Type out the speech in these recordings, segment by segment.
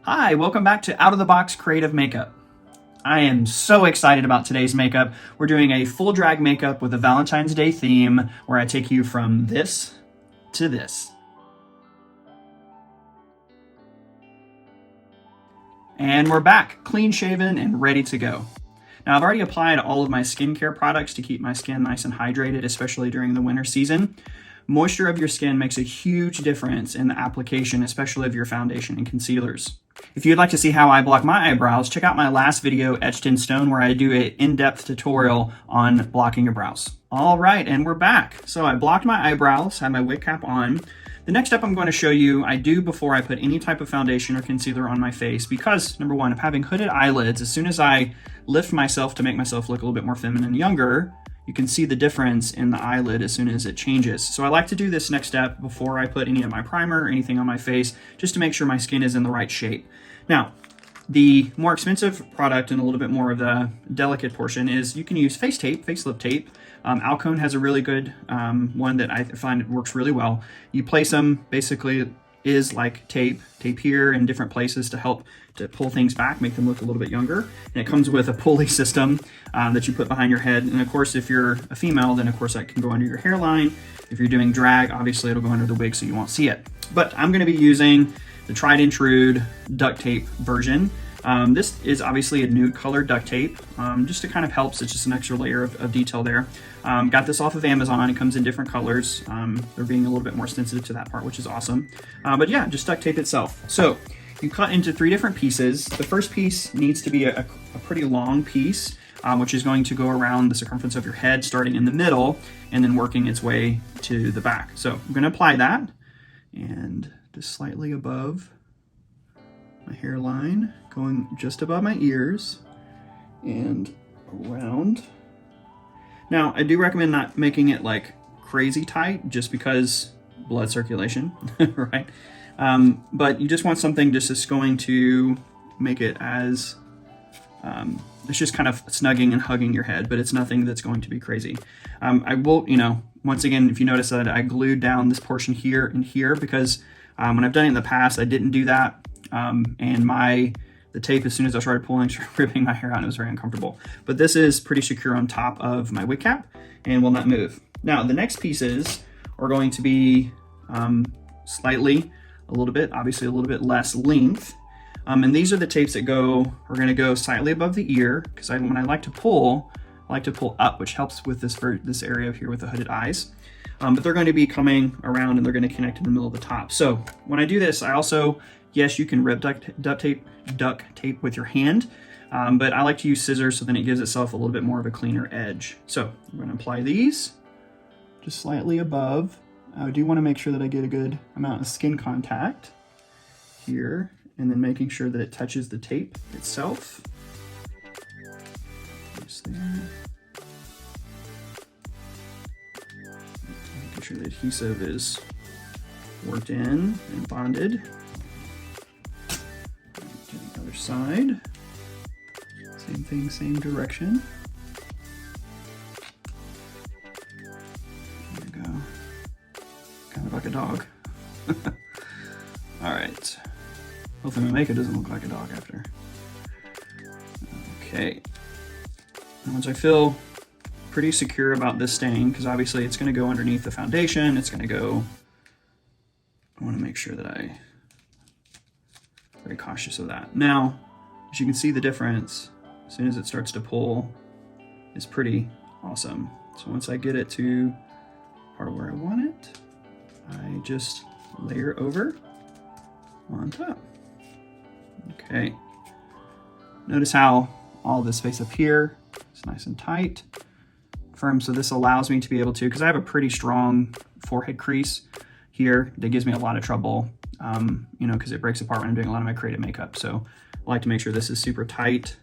Hi, welcome back to Out of the Box Creative Makeup. I am so excited about today's makeup. We're doing a full drag makeup with a Valentine's Day theme where I take you from this to this. And we're back, clean shaven and ready to go. Now I've already applied all of my skincare products to keep my skin nice and hydrated, especially during the winter season. Moisture of your skin makes a huge difference in the application, especially of your foundation and concealers. If you'd like to see how I block my eyebrows, check out my last video, Etched in Stone, where I do an in-depth tutorial on blocking your brows. All right, and we're back. So I blocked my eyebrows, have my wig cap on. The next step I'm going to show you, I do before I put any type of foundation or concealer on my face because, number one, of having hooded eyelids, as soon as I lift myself to make myself look a little bit more feminine and younger, you can see the difference in the eyelid as soon as it changes. So I like to do this next step before I put any of my primer or anything on my face, just to make sure my skin is in the right shape. Now, the more expensive product and a little bit more of the delicate portion is you can use Facelift Tape. Alcone has a really good one that I find works really well. You place them, basically is like tape here in different places to help to pull things back, make them look a little bit younger. And it comes with a pulley system that you put behind your head. And of course, if you're a female, then of course that can go under your hairline. If you're doing drag, obviously it'll go under the wig so you won't see it. But I'm gonna be using the tried and true duct tape version. This is obviously a nude color duct tape, just to kind of helps. It's just an extra layer of detail there. Got this off of Amazon. It comes in different colors. They're being a little bit more sensitive to that part, which is awesome. But yeah, just duct tape itself. So you cut into 3 different pieces. The first piece needs to be a pretty long piece, which is going to go around the circumference of your head, starting in the middle and then working its way to the back. So I'm going to apply that and just slightly above my hairline, going just above my ears and around. Now, I do recommend not making it like crazy tight just because blood circulation, right? But you just want something just that's going to make it as, it's just kind of snugging and hugging your head, but it's nothing that's going to be crazy. I will, once again, if you notice that I glued down this portion here and here because when I've done it in the past, I didn't do that. And the tape, as soon as I started pulling, started ripping my hair out, and it was very uncomfortable. But this is pretty secure on top of my wig cap and will not move. Now, the next pieces are going to be slightly, obviously a little bit less length. And these are the tapes that are going to go slightly above the ear, because when I like to pull, I like to pull up, which helps with this area here with the hooded eyes. But they're going to be coming around and they're going to connect in the middle of the top. So when I do this, I also, yes, you can rip duct tape with your hand, but I like to use scissors so then it gives itself a little bit more of a cleaner edge. So I'm going to apply these just slightly above. I do want to make sure that I get a good amount of skin contact here, and then making sure that it touches the tape itself. Just there. Making sure the adhesive is worked in and bonded. To the other side. Same thing, same direction. There we go. Kind of like a dog. All right. Hopefully my makeup doesn't look like a dog after. Okay. And once I feel pretty secure about this staying, because obviously it's going to go underneath the foundation, it's going to go, I want to make sure that I'm very cautious of that. Now, as you can see, the difference, as soon as it starts to pull, is pretty awesome. So once I get it to part where I want it, I just layer over on top. Okay. Notice how all this space up here is nice and tight, firm. So this allows me to be able to, because I have a pretty strong forehead crease here that gives me a lot of trouble, because it breaks apart when I'm doing a lot of my creative makeup. So I like to make sure this is super tight.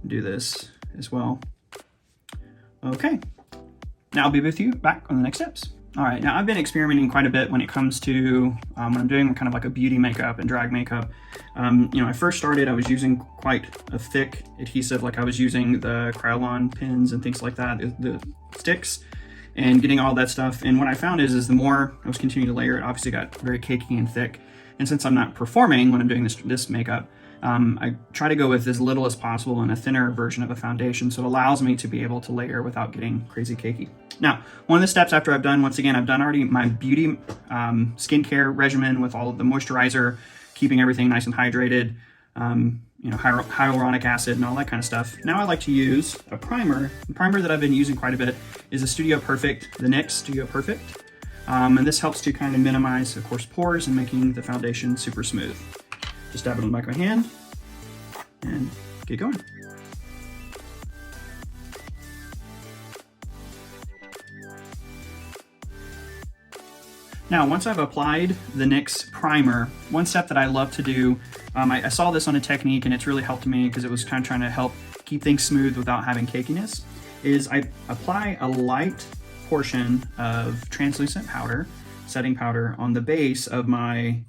Do this as well. Okay. Now I'll be with you back on the next steps. All right, now I've been experimenting quite a bit when it comes to when I'm doing kind of like a beauty makeup and drag makeup. I first started, I was using quite a thick adhesive, like I was using the Krylon pins and things like that, the sticks, and getting all that stuff. And what I found is the more I was continuing to layer, it obviously got very cakey and thick. And since I'm not performing when I'm doing this makeup, I try to go with as little as possible in a thinner version of a foundation, so it allows me to be able to layer without getting crazy cakey. Now, one of the steps after I've done, once again, I've done already my beauty skincare regimen with all of the moisturizer, keeping everything nice and hydrated, you know, hyaluronic acid and all that kind of stuff. Now I like to use a primer. The primer that I've been using quite a bit is a Studio Perfect, the NYX Studio Perfect. And this helps to kind of minimize, of course, pores and making the foundation super smooth. Just dab it on the back of my hand and get going. Now, once I've applied the NYX primer, one step that I love to do, I saw this on a technique and it's really helped me because it was kind of trying to help keep things smooth without having cakiness, is I apply a light portion of translucent powder, setting powder, on the base of my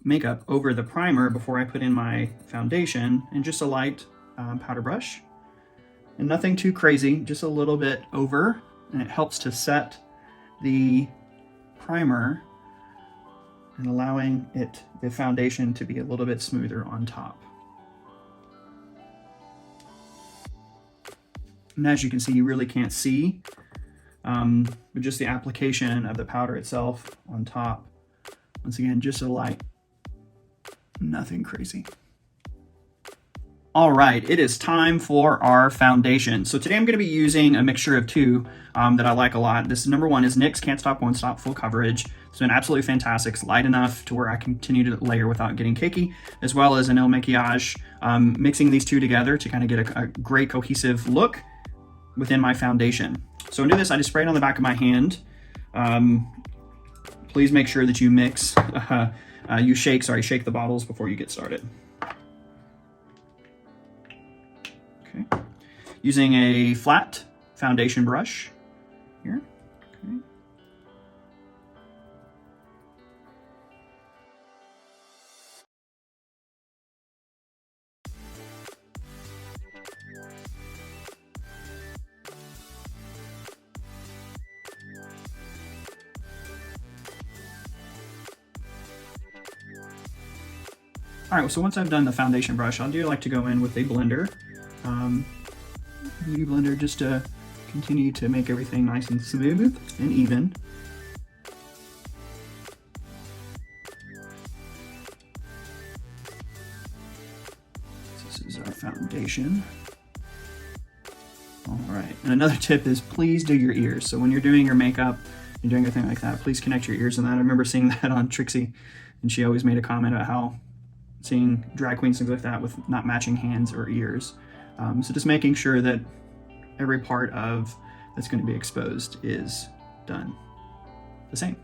makeup over the primer before I put in my foundation, and just a light powder brush. And nothing too crazy, just a little bit over, and it helps to set the primer and allowing the foundation to be a little bit smoother on top. And as you can see, you really can't see, but just the application of the powder itself on top. Once again, just a light, nothing crazy. All right, it is time for our foundation. So today I'm going to be using a mixture of two that I like a lot. This number one is NYX Can't Stop Won't Stop Full Coverage. It's been absolutely fantastic. It's light enough to where I continue to layer without getting cakey, as well as an El Maquillage. Mixing these two together to kind of get a great cohesive look within my foundation. So to do this, I just spray it on the back of my hand. Please make sure that you mix, shake the bottles before you get started. Okay. Using a flat foundation brush here. Okay. All right, so once I've done the foundation brush, I do like to go in with a blender. Beauty blender, just to continue to make everything nice and smooth and even. This is our foundation. All right, and another tip is please do your ears. So when you're doing your makeup, you're doing a thing like that, please connect your ears on that. I remember seeing that on Trixie, and she always made a comment about how seeing drag queens, things like that, with not matching hands or ears. So just making sure that every part of that's going to be exposed is done the same.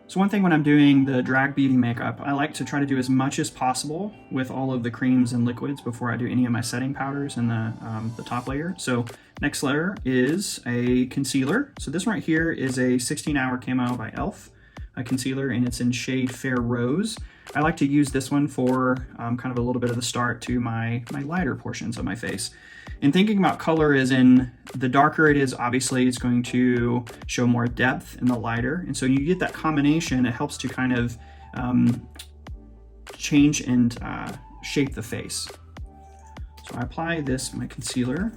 So one thing when I'm doing the drag beauty makeup, I like to try to do as much as possible with all of the creams and liquids before I do any of my setting powders in the top layer. So next layer is a concealer. So this right here is a 16-Hour Camo by e.l.f. a concealer, and it's in shade Fair Rose. I like to use this one for kind of a little bit of the start to my lighter portions of my face. And thinking about color is in the darker it is, obviously it's going to show more depth in the lighter. And so you get that combination, it helps to kind of change and shape the face. So I apply this, my concealer,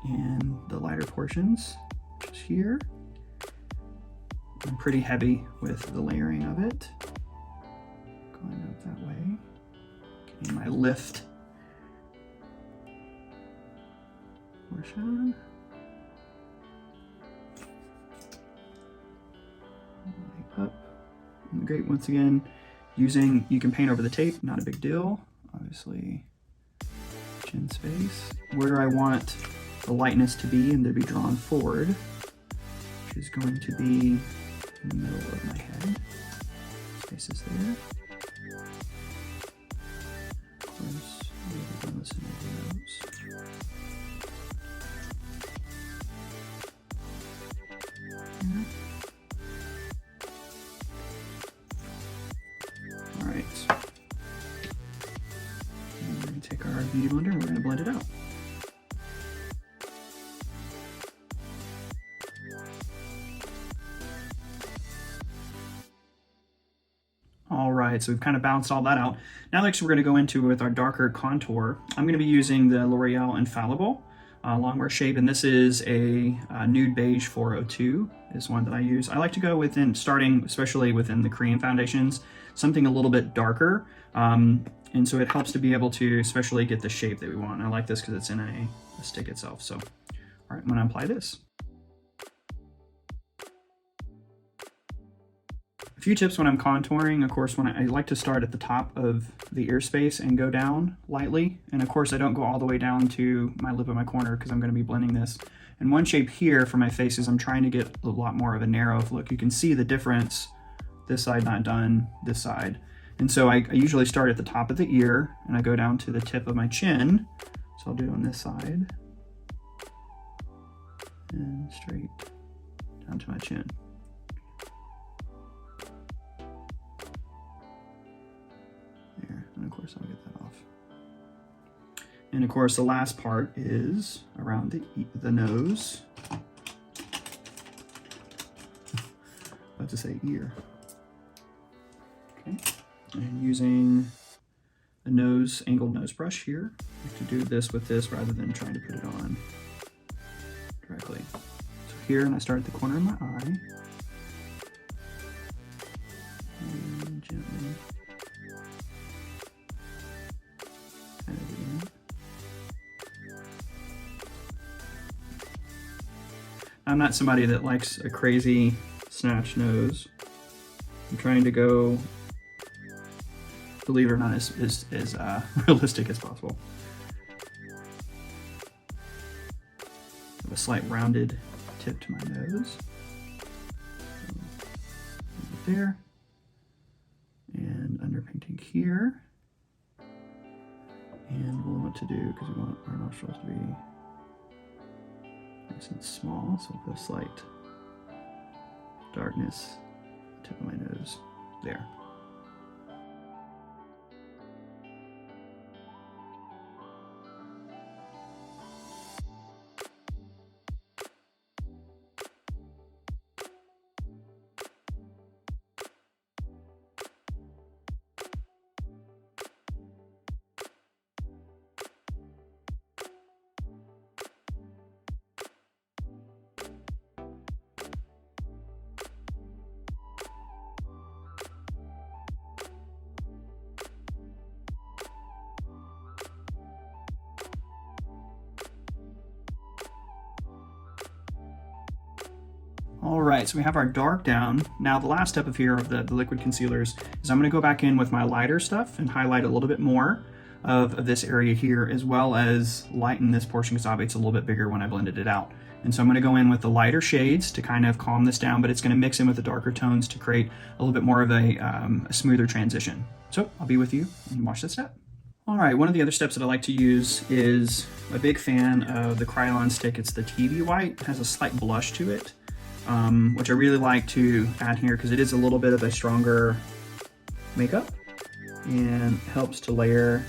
in the lighter portions, just here. I'm pretty heavy with the layering of it. Going up that way. Getting my lift portion. Up. And great, once again, you can paint over the tape, not a big deal. Obviously, chin space. Where I want the lightness to be and to be drawn forward, which is going to be in the middle of my head. Space is there. Of course, we've done this in the nose. Yeah. All right. And we're going to take our beauty blender and we're going to blend it out. All right, right, so we've kind of balanced all that out. Now next we're going to go into with our darker contour. I'm going to be using the L'Oreal Infallible Longwear Shape, and this is a Nude Beige 402 is one that I use. I like to go within, starting especially within the cream foundations, something a little bit darker, and so it helps to be able to especially get the shape that we want. And I like this because it's in a stick itself. So, all right, I'm going to apply this. A few tips when I'm contouring. Of course, when I like to start at the top of the ear space and go down lightly. And of course, I don't go all the way down to my lip of my corner because I'm going to be blending this. And one shape here for my face is I'm trying to get a lot more of a narrow look. You can see the difference. This side not done, this side. And so I usually start at the top of the ear and I go down to the tip of my chin. So I'll do it on this side. And straight down to my chin. And of course I'll get that off. And of course the last part is around the nose. About to say ear. Okay, and using a angled nose brush here to do this with this rather than trying to put it on directly. So here, and I start at the corner of my eye. And gently. I'm not somebody that likes a crazy snatch nose. I'm trying to go, believe it or not, as realistic as possible. I have a slight rounded tip to my nose. Right there. And underpainting here. And we'll know what to do because we want our nostrils to be nice and small, so we'll put a slight darkness tip of my nose there. All right, so we have our dark down. Now the last step of here of the liquid concealers is I'm gonna go back in with my lighter stuff and highlight a little bit more of this area here, as well as lighten this portion because obviously it's a little bit bigger when I blended it out. And so I'm gonna go in with the lighter shades to kind of calm this down, but it's gonna mix in with the darker tones to create a little bit more of a smoother transition. So I'll be with you and watch this step. All right, one of the other steps that I like to use is a big fan of the Krylon stick. It's the TV White. It has a slight blush to it. Which I really like to add here because it is a little bit of a stronger makeup and helps to layer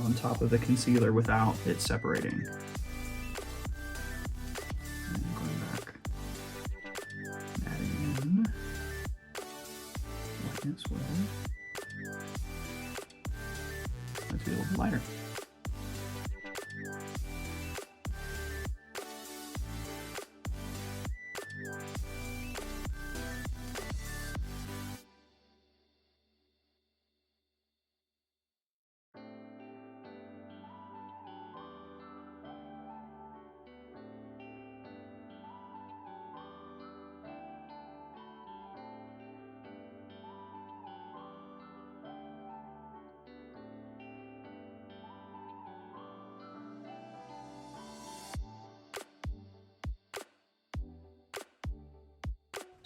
on top of the concealer without it separating. And going back and adding in lightness where let's be a little bit lighter.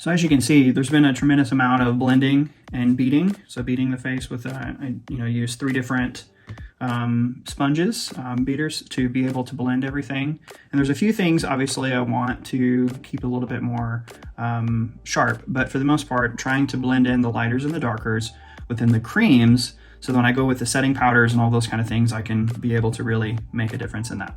So as you can see, there's been a tremendous amount of blending and beating. So beating the face with, I use 3 different sponges, beaters, to be able to blend everything. And there's a few things, obviously, I want to keep a little bit more sharp, but for the most part, trying to blend in the lighters and the darkers within the creams, so that when I go with the setting powders and all those kind of things, I can be able to really make a difference in that.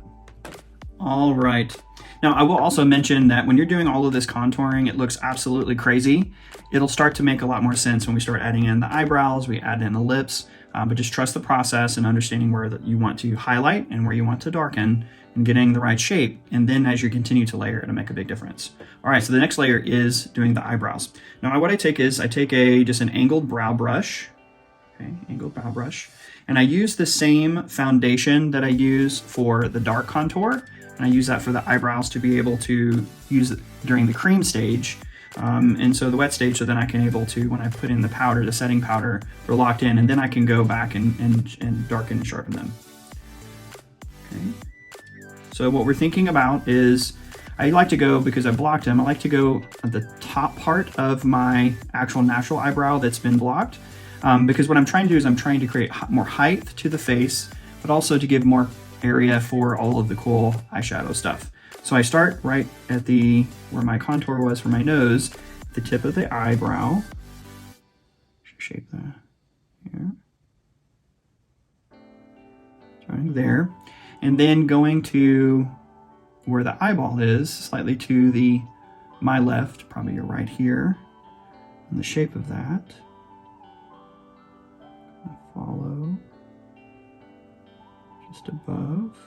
All right. Now, I will also mention that when you're doing all of this contouring, it looks absolutely crazy. It'll start to make a lot more sense when we start adding in the eyebrows, we add in the lips, but just trust the process and understanding where you want to highlight and where you want to darken and getting the right shape. And then as you continue to layer, it'll make a big difference. All right, so the next layer is doing the eyebrows. Now, what I take is I take just an angled brow brush, okay, angled brow brush, and I use the same foundation that I use for the dark contour, and I use that for the eyebrows to be able to use it during the cream stage. And so the wet stage, so then I can able to, when I put in the powder, the setting powder, they're locked in, and then I can go back and darken and sharpen them. Okay. So what we're thinking about is, I like to go, because I blocked them, I like to go at the top part of my actual natural eyebrow that's been blocked. Because what I'm trying to do is I'm trying to create more height to the face, but also to give more area for all of the cool eyeshadow stuff. So I start right at where my contour was for my nose, the tip of the eyebrow. Shape that here. Starting there. And then going to where the eyeball is, slightly to my left, probably your right here, and the shape of that. Follow just above.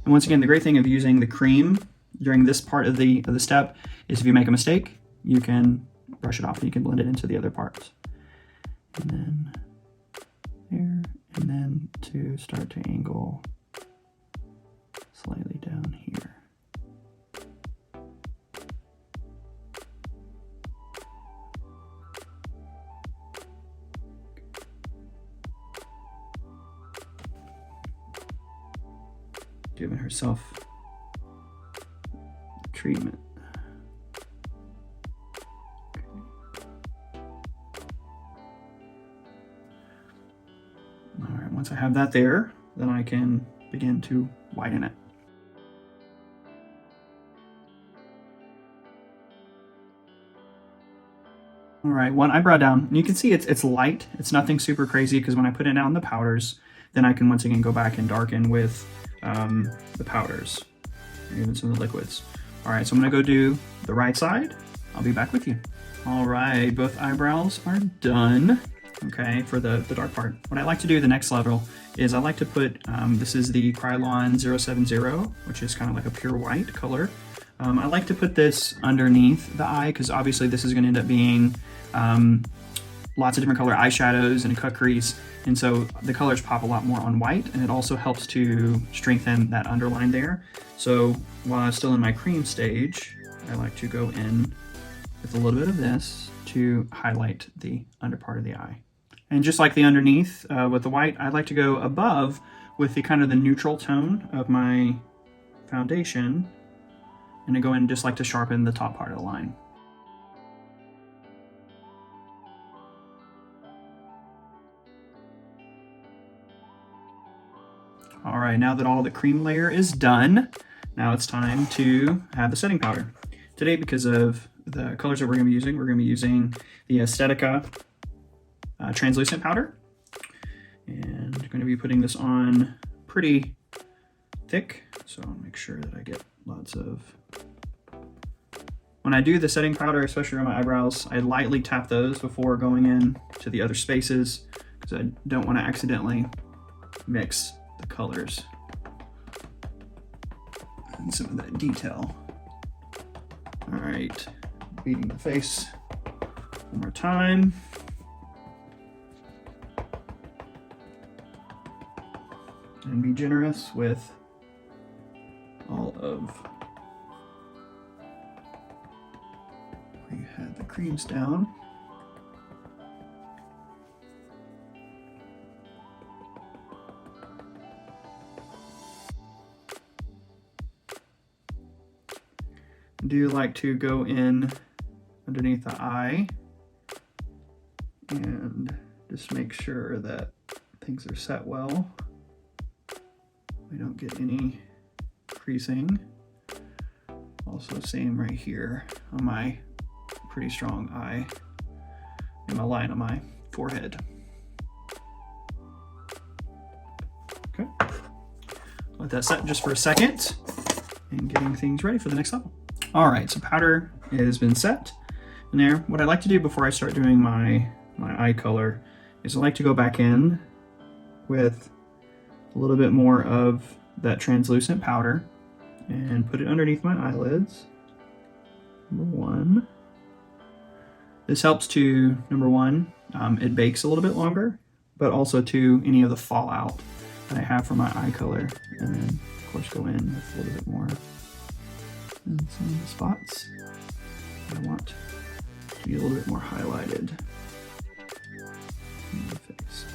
And once again, the great thing of using the cream during this part of the step is if you make a mistake, you can brush it off and you can blend it into the other parts. And then there, and then to start to angle slightly down here. Giving herself treatment. Okay. All right, once I have that there, then I can begin to whiten it. All right, one eyebrow down, and you can see it's light. It's nothing super crazy, because when I put it down the powders, then I can once again go back and darken with the powders, and even some of the liquids. All right, so I'm gonna go do the right side. I'll be back with you. All right, both eyebrows are done. Okay, for the dark part. What I like to do the next level is I like to put, this is the Krylon 070, which is kind of like a pure white color. I like to put this underneath the eye, because obviously this is gonna end up being lots of different color eyeshadows and a cut crease. And so the colors pop a lot more on white, and it also helps to strengthen that underline there. So while I'm still in my cream stage, I like to go in with a little bit of this to highlight the under part of the eye. And just like the underneath with the white, I like to go above with the kind of the neutral tone of my foundation, and I go in and just like to sharpen the top part of the line. All right, now that all the cream layer is done, now it's time to have the setting powder. Today, because of the colors that we're gonna be using the Aesthetica translucent powder. And I'm gonna be putting this on pretty thick, so I'll make sure that I get lots of... When I do the setting powder, especially on my eyebrows, I lightly tap those before going in to the other spaces, because I don't wanna accidentally mix the colors and some of that detail. All right, beating the face one more time. And be generous with all of where you had the creams down. Do like to go in underneath the eye and just make sure that things are set well. We don't get any creasing. Also same right here on my pretty strong eye and my line on my forehead. Okay, let that set just for a second. and getting things ready for the next level. All right, so powder has been set in there. What I like to do before I start doing my eye color is I like to go back in with a little bit more of that translucent powder and put it underneath my eyelids. Number one. This helps to, number one, it bakes a little bit longer, but also to any of the fallout that I have from my eye color. And then, of course, go in with a little bit more in some of the spots I want to be a little bit more highlighted in the face.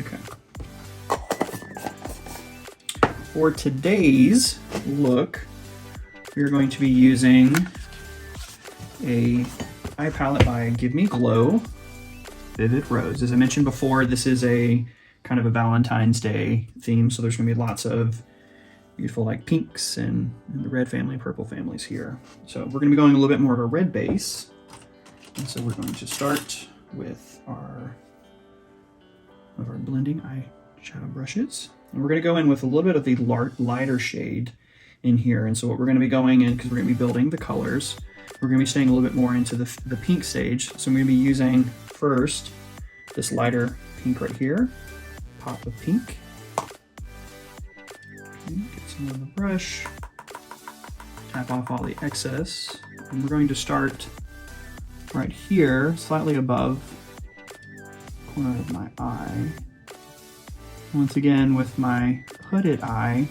Okay. For today's look, we're going to be using a eye palette by Give Me Glow Vivid Rose. As I mentioned before, this is a kind of a Valentine's Day theme, so there's going to be lots of beautiful like pinks and the red family, purple families here. So we're going to be going a little bit more of a red base, and so we're going to start with our blending eyeshadow brushes. And we're going to go in with a little bit of the lighter shade in here. And so what we're going to be going in, because we're going to be building the colors, we're going to be staying a little bit more into the pink stage. So I'm going to be using first this lighter pink right here, pop of pink. Okay, get some on the brush, tap off all the excess. And we're going to start right here, slightly above the corner of my eye. Once again, with my hooded eye,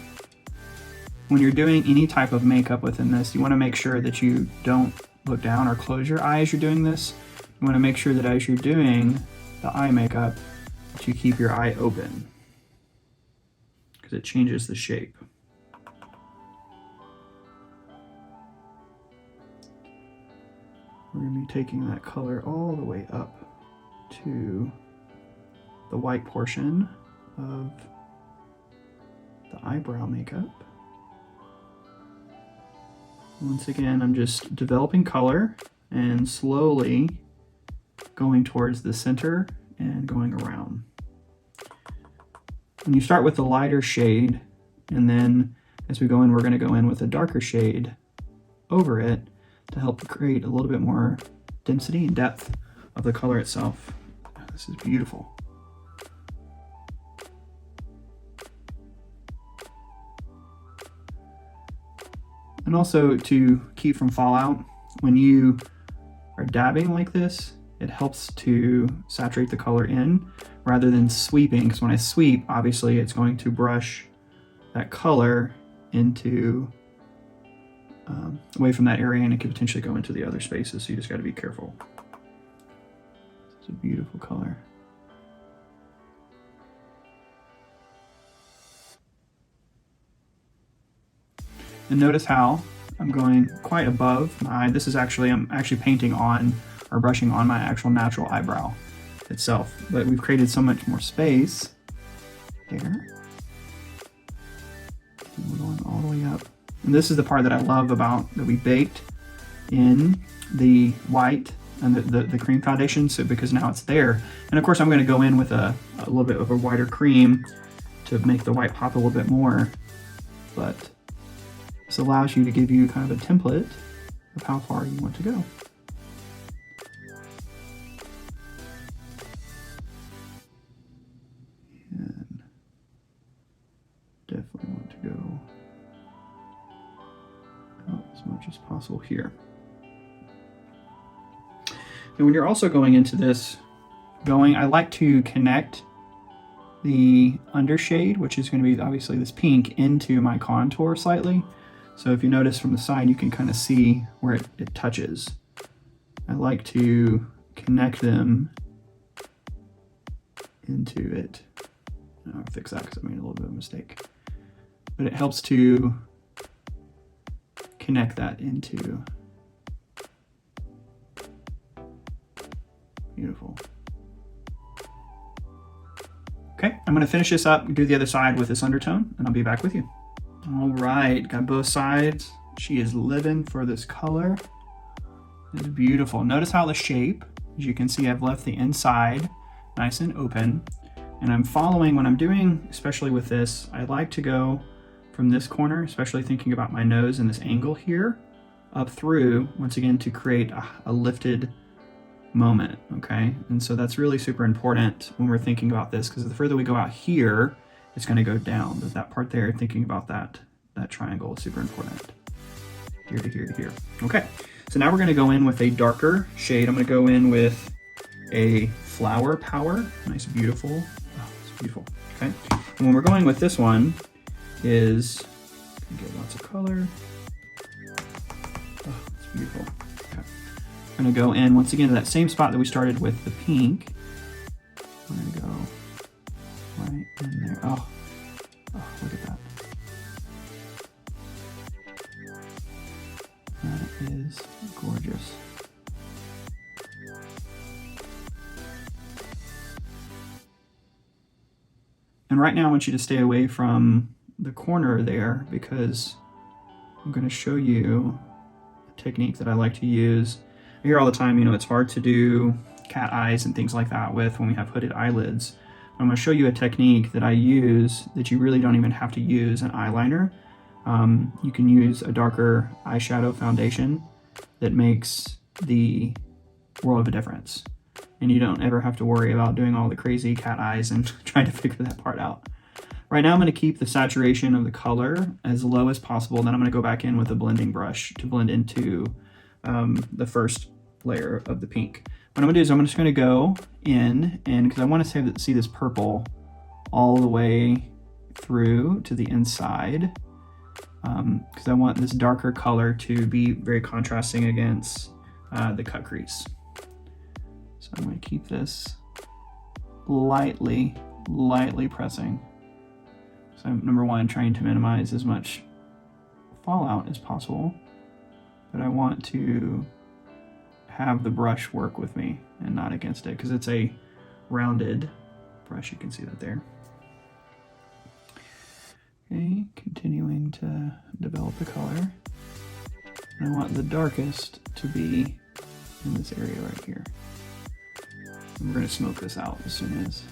when you're doing any type of makeup within this, you want to make sure that you don't look down or close your eye as you're doing this. You want to make sure that as you're doing the eye makeup, that you keep your eye open, because it changes the shape. We're going to be taking that color all the way up to the white portion of the eyebrow makeup. Once again, I'm just developing color and slowly going towards the center and going around. When you start with the lighter shade, and then as we go in, we're going to go in with a darker shade over it to help create a little bit more density and depth of the color itself. This is beautiful. And also to keep from fallout, when you are dabbing like this, it helps to saturate the color in rather than sweeping, because when I sweep, obviously it's going to brush that color into away from that area, and it could potentially go into the other spaces, so you just got to be careful. It's a beautiful color. And notice how I'm going quite above my eye. This is actually, I'm actually painting on or brushing on my actual natural eyebrow itself. But we've created so much more space there. And we're going all the way up. And this is the part that I love about that we baked in the white and the cream foundation, so because now it's there. And of course I'm going to go in with a little bit of a whiter cream to make the white pop a little bit more. But this allows you to give you kind of a template of how far you want to go. And definitely want to go out as much as possible here. And when you're also going into this, I like to connect the undershade, which is going to be obviously this pink, into my contour slightly. So if you notice from the side, you can kind of see where it touches. I like to connect them into it. I'll fix that because I made a little bit of a mistake. But it helps to connect that into. Beautiful. Okay, I'm going to finish this up and do the other side with this undertone, and I'll be back with you. All right, got both sides. She is living for this color. It's beautiful. Notice how the shape, as you can see, I've left the inside nice and open. And I'm following, when I'm doing, especially with this, I like to go from this corner, especially thinking about my nose and this angle here, up through, once again, to create a lifted moment, okay? And so that's really super important when we're thinking about this, because the further we go out here, it's gonna go down. But that part there, thinking about that triangle is super important. Here to here to here. Okay, so now we're gonna go in with a darker shade. I'm gonna go in with a Flower Power, nice, beautiful. Beautiful. Okay, and when we're going with this one is get lots of color. Oh, it's beautiful. Okay. I'm gonna go in once again to that same spot that we started with the pink. I'm gonna go right in there. Oh, look at that. That is gorgeous. And right now I want you to stay away from the corner there, because I'm going to show you a technique that I like to use. I hear all the time, you know, it's hard to do cat eyes and things like that with when we have hooded eyelids. I'm going to show you a technique that I use that you really don't even have to use an eyeliner. You can use a darker eyeshadow foundation that makes the world of a difference. And you don't ever have to worry about doing all the crazy cat eyes and trying to figure that part out. Right now I'm going to keep the saturation of the color as low as possible. Then I'm going to go back in with a blending brush to blend into the first layer of the pink. What I'm going to do is I'm just going to go in, and because I want to see this purple all the way through to the inside, because I want this darker color to be very contrasting against the cut crease. So I'm going to keep this lightly pressing. So I'm, number one, trying to minimize as much fallout as possible, but I want to have the brush work with me and not against it, because it's a rounded brush. You can see that there. Okay, continuing to develop the color. And I want the darkest to be in this area right here. And we're going to smoke this out as soon as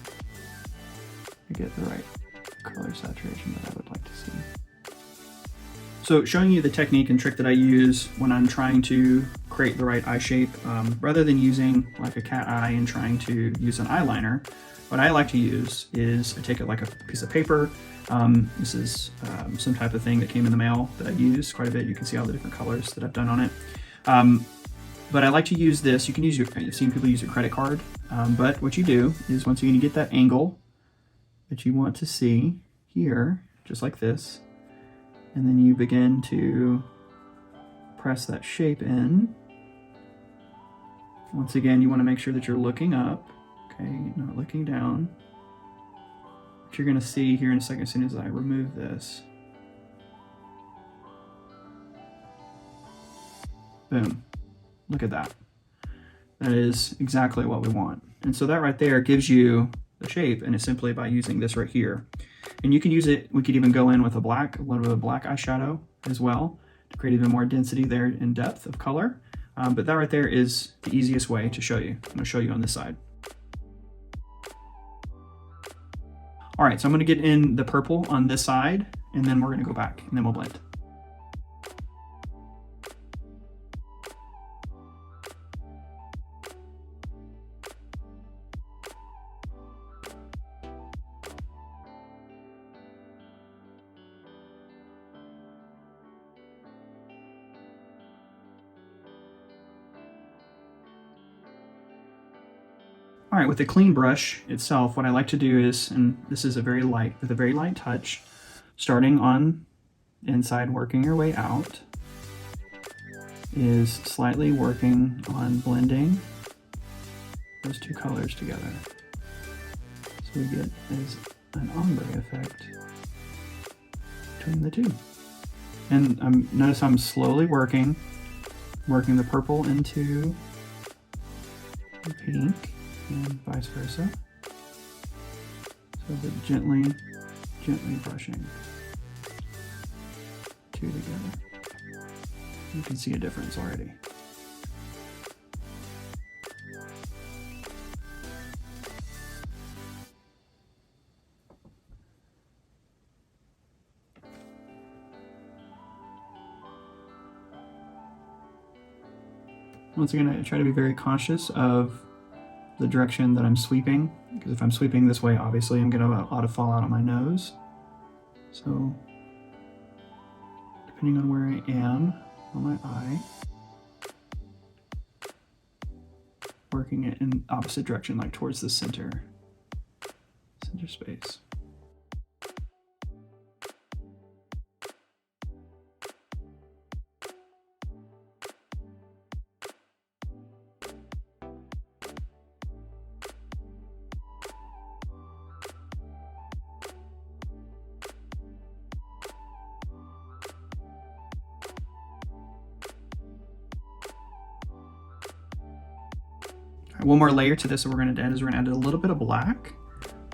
I get the right color saturation that I would like to see. So showing you the technique and trick that I use when I'm trying to create the right eye shape, rather than using like a cat eye and trying to use an eyeliner, what I like to use is I take it like a piece of paper. This is some type of thing that came in the mail that I use quite a bit. You can see all the different colors that I've done on it. But I like to use this. You can use I've seen people use a credit card, but what you do is once again, you get that angle that you want to see here, just like this, and then you begin to press that shape in. Once again, you want to make sure that you're looking up, okay, not looking down. What you're going to see here in a second, as soon as I remove this. Boom. Look at that. That is exactly what we want. And so that right there gives you the shape, and it's simply by using this right here. And you can use it, we could even go in with a little bit of black eyeshadow as well to create even more density there in depth of color. But that right there is the easiest way to show you. I'm going to show you on this side. All right, so I'm going to get in the purple on this side, and then we're going to go back, and then we'll blend. All right, with the clean brush itself, what I like to do is, and this is with a very light touch, starting on inside, working your way out, is slightly working on blending those two colors together. So we get an ombre effect between the two. And notice I'm slowly working the purple into the pink, and vice versa. So the gently brushing two together. You can see a difference already. Once again, I try to be very conscious of the direction that I'm sweeping, because if I'm sweeping this way, obviously I'm going to have a lot of fallout on my nose. So depending on where I am on my eye, working it in opposite direction, like towards the center space. One more layer to this that we're going to add is we're going to add a little bit of black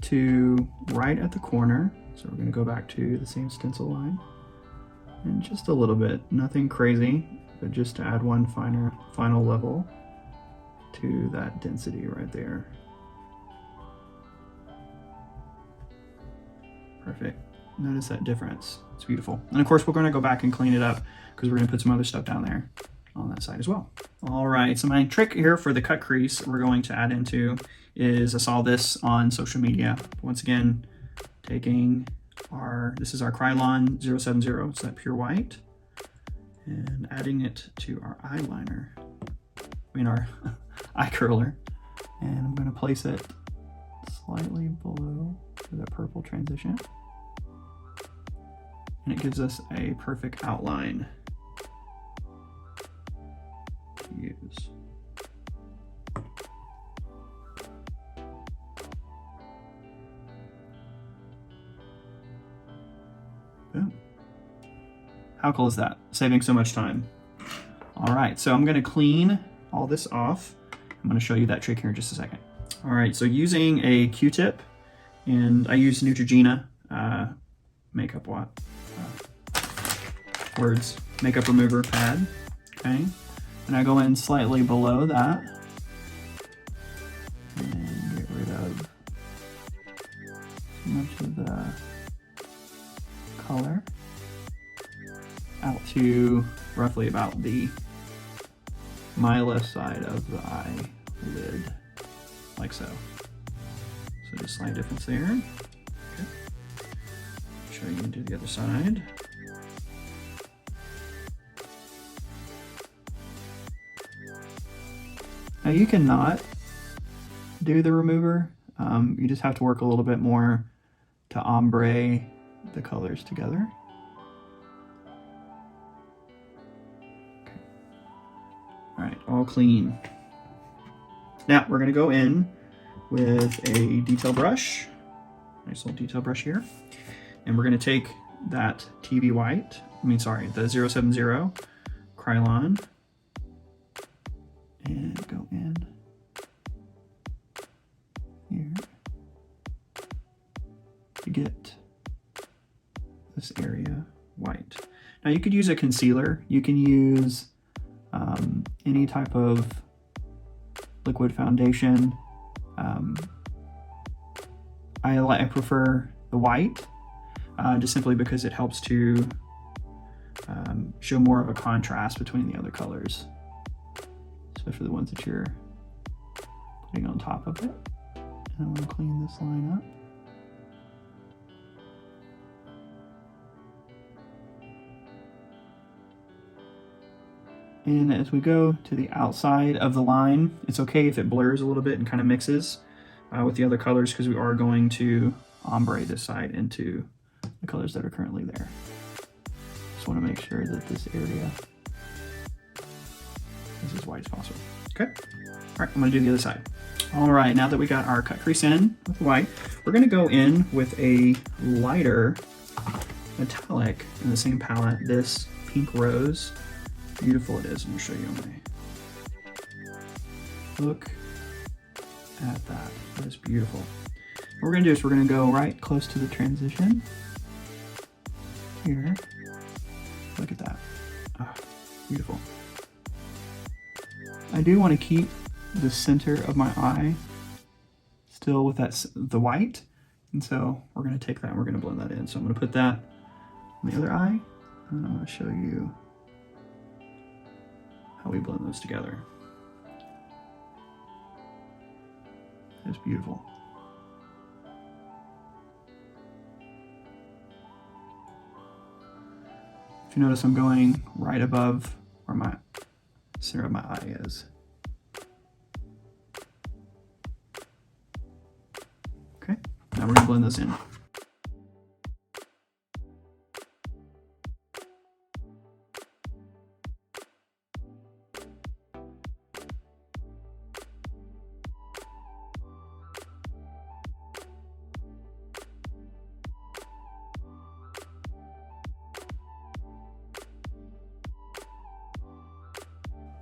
to right at the corner. So we're going to go back to the same stencil line and just a little bit, nothing crazy, but just to add one final level to that density right there. Perfect. Notice that difference. It's beautiful. And of course, we're going to go back and clean it up because we're going to put some other stuff down there on that side as well. All right, so my trick here for the cut crease we're going to add into is, I saw this on social media. Once again, taking this is our Krylon 070, it's that pure white, and adding it to our eyeliner, our eye curler. And I'm going to place it slightly below the purple transition. And it gives us a perfect outline use. Boom. How cool is that? Saving so much time. All right, so I'm going to clean all this off. I'm going to show you that trick here in just a second. All right, so using a Q-tip, and I use Neutrogena makeup makeup remover pad. Okay. And I go in slightly below that and get rid of much of the color out to roughly about my left side of the eyelid, like so. So just slight difference there. Okay. Show you into the other side. Now you cannot do the remover. You just have to work a little bit more to ombre the colors together. Okay. All right, all clean. Now we're gonna go in with a detail brush, nice little detail brush here, and we're gonna take that TV white, the 070 Krylon, and go in here to get this area white. Now you could use a concealer. You can use any type of liquid foundation. I prefer the white just simply because it helps to show more of a contrast between the other colors, especially the ones that you're putting on top of it. And I want to clean this line up. And as we go to the outside of the line, it's okay if it blurs a little bit and kind of mixes with the other colors, because we are going to ombre this side into the colors that are currently there. Just want to make sure that this area is as white as possible. Okay. All right, I'm going to do the other side. All right, now that we got our cut crease in with the white, we're going to go in with a lighter metallic in the same palette, this pink rose. Beautiful it is. I'm going to show you on my... Look at that. That is beautiful. What we're going to do is we're going to go right close to the transition here. Look at that. Ah, beautiful. I do want to keep the center of my eye still with the white, and so we're going to take that and we're going to blend that in. So I'm going to put that on the other eye, and I'm going to show you how we blend those together. It's beautiful. If you notice, I'm going right above where my center of my eye is. Okay, now we're gonna blend this in.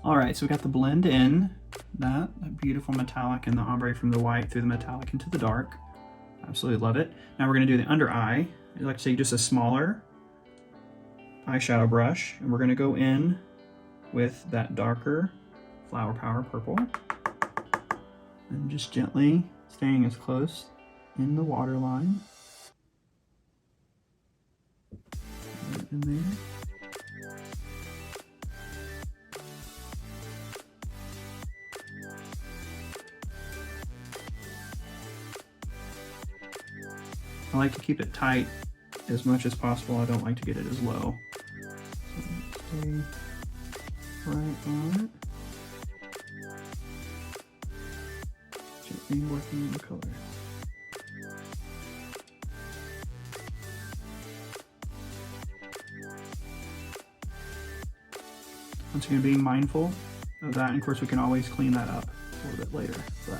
All right, so we got the blend in, that beautiful metallic and the ombre from the white through the metallic into the dark. Absolutely love it. Now we're gonna do the under eye. I'd like to take just a smaller eyeshadow brush, and we're gonna go in with that darker Flower Power purple. And just gently staying as close in the waterline. Right in there. I like to keep it tight as much as possible. I don't like to get it as low. So stay right on it. Gently working in the color. Once again, being mindful of that, and of course we can always clean that up a little bit later. But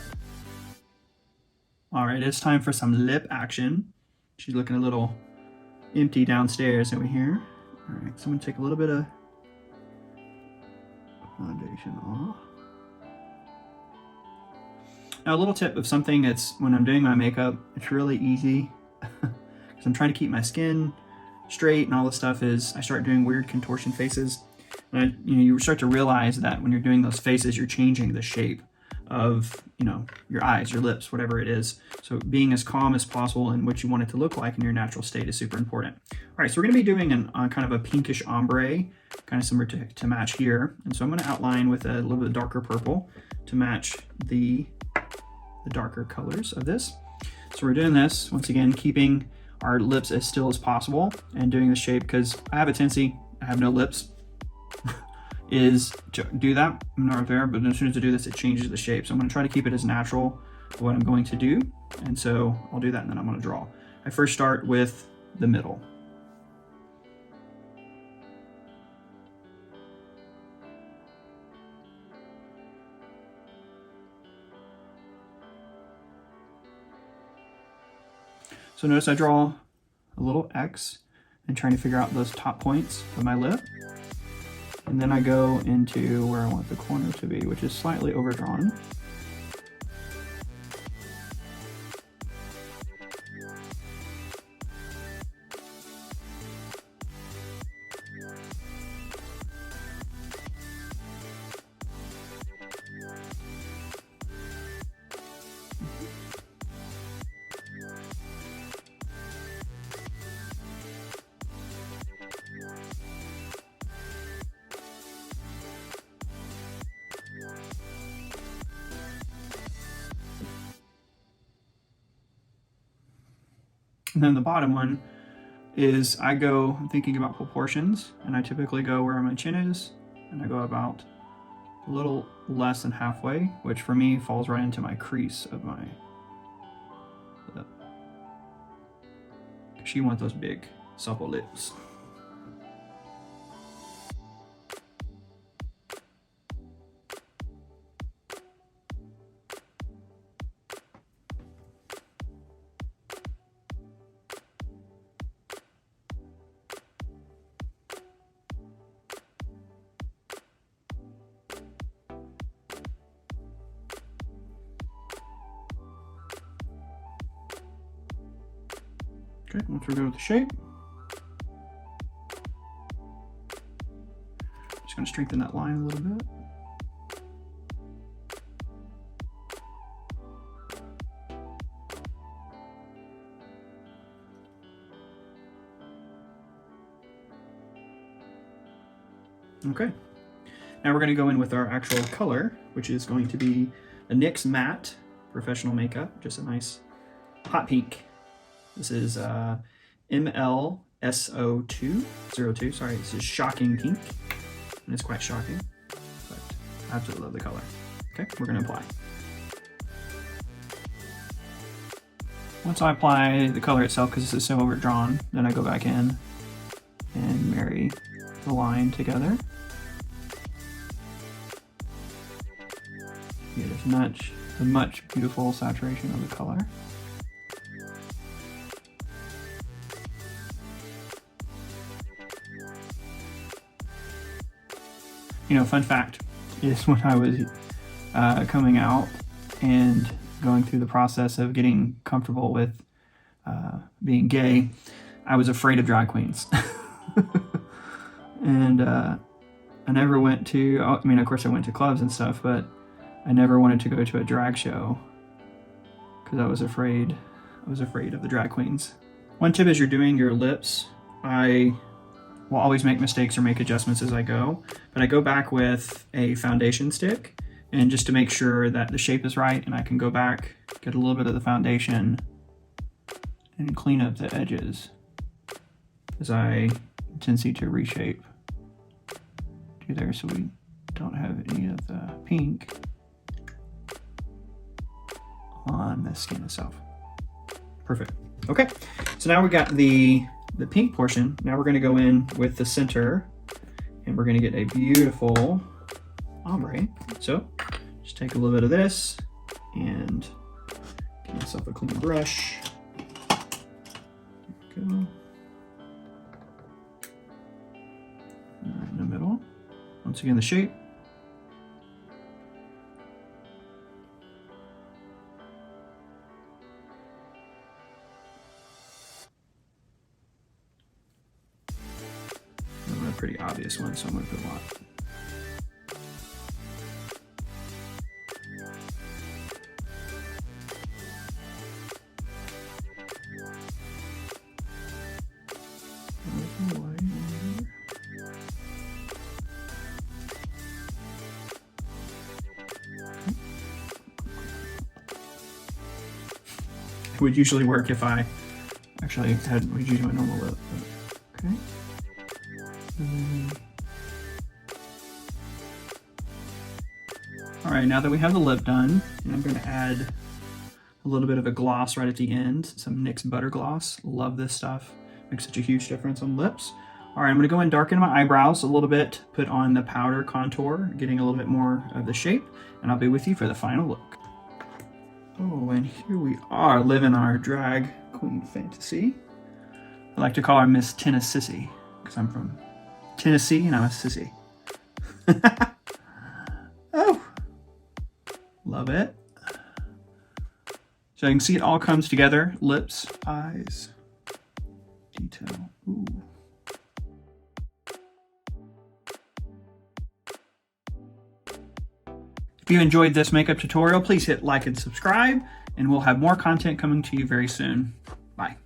all right, it's time for some lip action. She's looking a little empty downstairs over here. All right, so I'm gonna take a little bit of foundation off. Now, a little tip of something that's, when I'm doing my makeup, it's really easy because I'm trying to keep my skin straight and all this stuff, is I start doing weird contortion faces. And you start to realize that when you're doing those faces, you're changing the shape of, your eyes, your lips, whatever it is. So being as calm as possible and what you want it to look like in your natural state is super important. All right, so we're gonna be doing kind of a pinkish ombre, kind of similar to match here. And so I'm gonna outline with a little bit darker purple to match the darker colors of this. So we're doing this, once again, keeping our lips as still as possible and doing the shape, because I have a tendency, I have no lips, is to do that. I'm not there, but as soon as I do this, it changes the shape. So I'm going to try to keep it as natural for what I'm going to do. And so I'll do that, and then I'm going to draw. I first start with the middle. So notice I draw a little X and trying to figure out those top points of my lip. And then I go into where I want the corner to be, which is slightly overdrawn. And then the bottom one is I'm thinking about proportions, and I typically go where my chin is, and I go about a little less than halfway, which for me falls right into my crease of my lip. Because you want those big, supple lips. Okay, once we're good with the shape, just going to strengthen that line a little bit. Okay, now we're going to go in with our actual color, which is going to be a NYX Matte Professional Makeup, just a nice hot pink. This is MLSO202. Sorry, this is Shocking Pink, and it's quite shocking, but I absolutely love the color. Okay, we're gonna apply. Once I apply the color itself, because this is so overdrawn, then I go back in and marry the line together. Get as much beautiful saturation of the color. You know, fun fact is when I was coming out and going through the process of getting comfortable with being gay, I was afraid of drag queens. And I never went to, I mean, of course I went to clubs and stuff, but I never wanted to go to a drag show because I was afraid of the drag queens. One tip as you're doing your lips, I will always make mistakes or make adjustments as I go, but I go back with a foundation stick, and just to make sure that the shape is right, and I can go back, get a little bit of the foundation, and clean up the edges as I tendency to reshape to there so we don't have any of the pink on the skin itself. Perfect. Okay, so now we got the pink portion. Now we're going to go in with the center, and we're going to get a beautiful ombre. So just take a little bit of this and get myself a clean brush. There we go. Right in the middle. Once again, the shape. A pretty obvious one, so I'm going to put a lot. It would usually work if I actually would use my normal lip. But, okay. All right, now that we have the lip done, I'm going to add a little bit of a gloss right at the end, some NYX Butter Gloss. Love this stuff. Makes such a huge difference on lips. All right, I'm going to go and darken my eyebrows a little bit, put on the powder contour, getting a little bit more of the shape, and I'll be with you for the final look. Oh, and here we are, living our drag queen fantasy. I like to call her Miss Tennessee, because I'm from Tennessee and I'm a sissy. Oh, love it. So you can see it all comes together. Lips, eyes, detail. Ooh. If you enjoyed this makeup tutorial, please hit like and subscribe, and we'll have more content coming to you very soon. Bye.